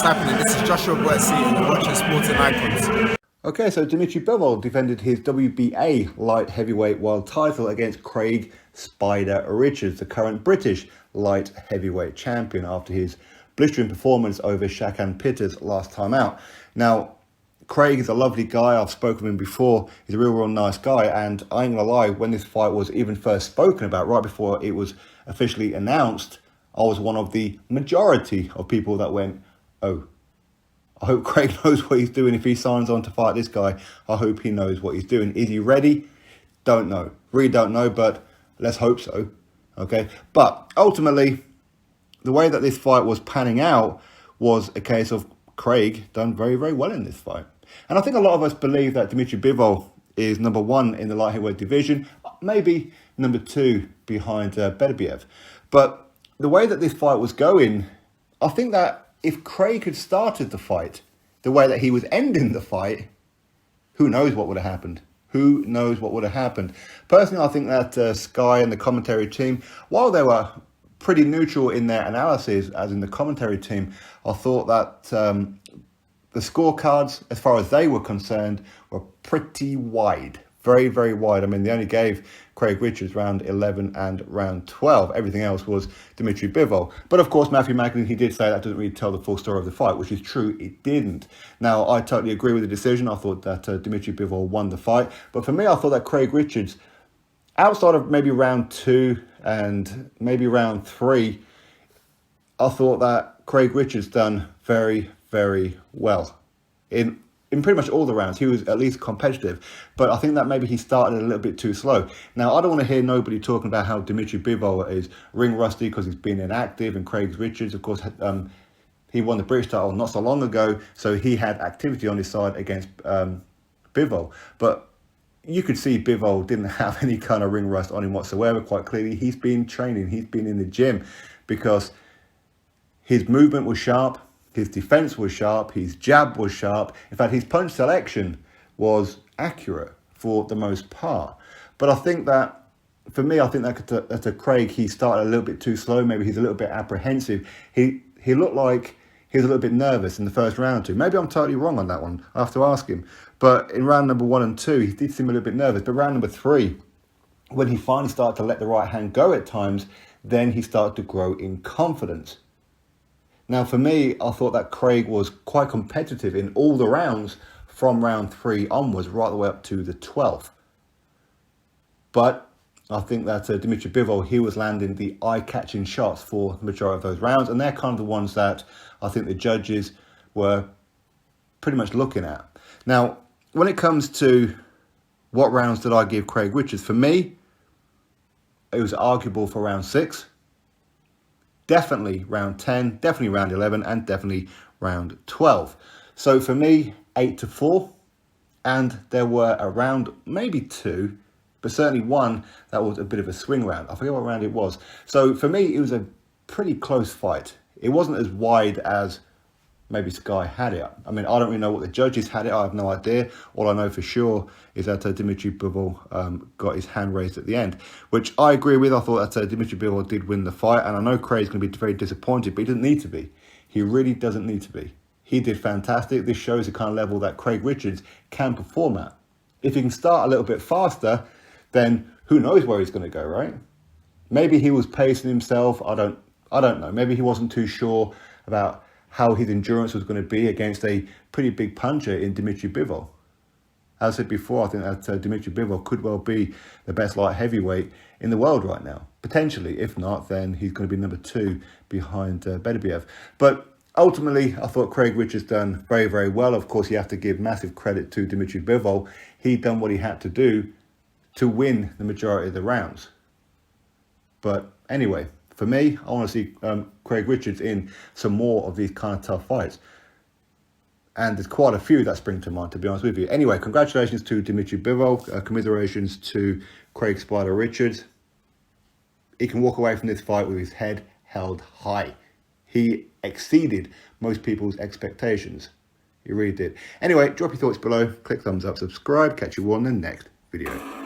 happening? This is Joshua Boetsi and you're watching Sporting Icons. Okay, so Dmitry Bivol defended his WBA light heavyweight world title against Craig Spider Richards, the current British light heavyweight champion, after his blistering performance over Shakan Pitters last time out. Now, Craig is a lovely guy. I've spoken with him before. He's a real nice guy. And I ain't gonna lie, when this fight was even first spoken about, right before it was officially announced, I was one of the majority of people that went, oh, I hope Craig knows what he's doing. If he signs on to fight this guy, I hope he knows what he's doing. Is he ready? Don't know. Really don't know, but let's hope so. Okay. But ultimately, the way that this fight was panning out was a case of Craig done very well in this fight. And I think a lot of us believe that Dmitry Bivol is number one in the light heavyweight division, maybe number two behind Beterbiev. But the way that this fight was going, I think that if Craig had started the fight the way that he was ending the fight, who knows what would have happened? Who knows what would have happened? Personally, I think that Sky and the commentary team, while they were pretty neutral in their analysis, as in the commentary team, I thought that the scorecards, as far as they were concerned, were pretty wide. Very wide. I mean, they only gave Craig Richards round 11 and round 12. Everything else was Dmitry Bivol. But of course, Matthew Magdalene, he did say that doesn't really tell the full story of the fight, which is true, it didn't. Now, I totally agree with the decision. I thought that Dmitry Bivol won the fight. But for me, I thought that Craig Richards, outside of maybe round 2 and maybe round 3, I thought that Craig Richards done very well. In pretty much all the rounds, he was at least competitive. But I think that maybe he started a little bit too slow. Now, I don't want to hear nobody talking about how Dmitry Bivol is ring rusty because he's been inactive. And Craig Richards, of course, he won the British title not so long ago. So he had activity on his side against Bivol. But you could see Bivol didn't have any kind of ring rust on him whatsoever. Quite clearly, he's been training. He's been in the gym because his movement was sharp. His defense was sharp, his jab was sharp. In fact, his punch selection was accurate for the most part. But I think that, for me, I think that Craig, he started a little bit too slow. Maybe he's a little bit apprehensive. He looked like he was a little bit nervous in the first round or two. Maybe I'm totally wrong on that one. I have to ask him. But in round number 1 and 2, he did seem a little bit nervous. But round number 3, when he finally started to let the right hand go at times, then he started to grow in confidence. Now, for me, I thought that Craig was quite competitive in all the rounds from round 3 onwards, right the way up to the 12th. But I think that Dmitry Bivol, he was landing the eye-catching shots for the majority of those rounds. And they're kind of the ones that I think the judges were pretty much looking at. Now, when it comes to what rounds did I give Craig Richards, for me, it was arguable for round 6. Definitely round 10, definitely round 11, and definitely round 12. So for me, 8-4. And there were around maybe 2, but certainly 1 that was a bit of a swing round. I forget what round it was. So for me, it was a pretty close fight. It wasn't as wide as maybe Sky had it. I mean, I don't really know what the judges had it. I have no idea. All I know for sure is that Dmitry Bivol got his hand raised at the end, which I agree with. I thought that Dmitry Bivol did win the fight, and I know Craig's going to be very disappointed, but he doesn't need to be. He really doesn't need to be. He did fantastic. This shows the kind of level that Craig Richards can perform at. If he can start a little bit faster, then who knows where he's going to go, right? Maybe he was pacing himself. I don't know. Maybe he wasn't too sure about how his endurance was going to be against a pretty big puncher in Dmitry Bivol. As I said before, I think that Dmitry Bivol could well be the best light heavyweight in the world right now. Potentially. If not, then he's going to be number 2 behind Beterbiev. But ultimately, I thought Craig Richards done very well. Of course, you have to give massive credit to Dmitry Bivol. He done what he had to do to win the majority of the rounds. But anyway, for me, I want to see Craig Richards in some more of these kind of tough fights. And there's quite a few that spring to mind, to be honest with you. Anyway, congratulations to Dmitry Bivol. Commiserations to Craig Spider Richards. He can walk away from this fight with his head held high. He exceeded most people's expectations. He really did. Anyway, drop your thoughts below. Click thumbs up, subscribe. Catch you on the next video.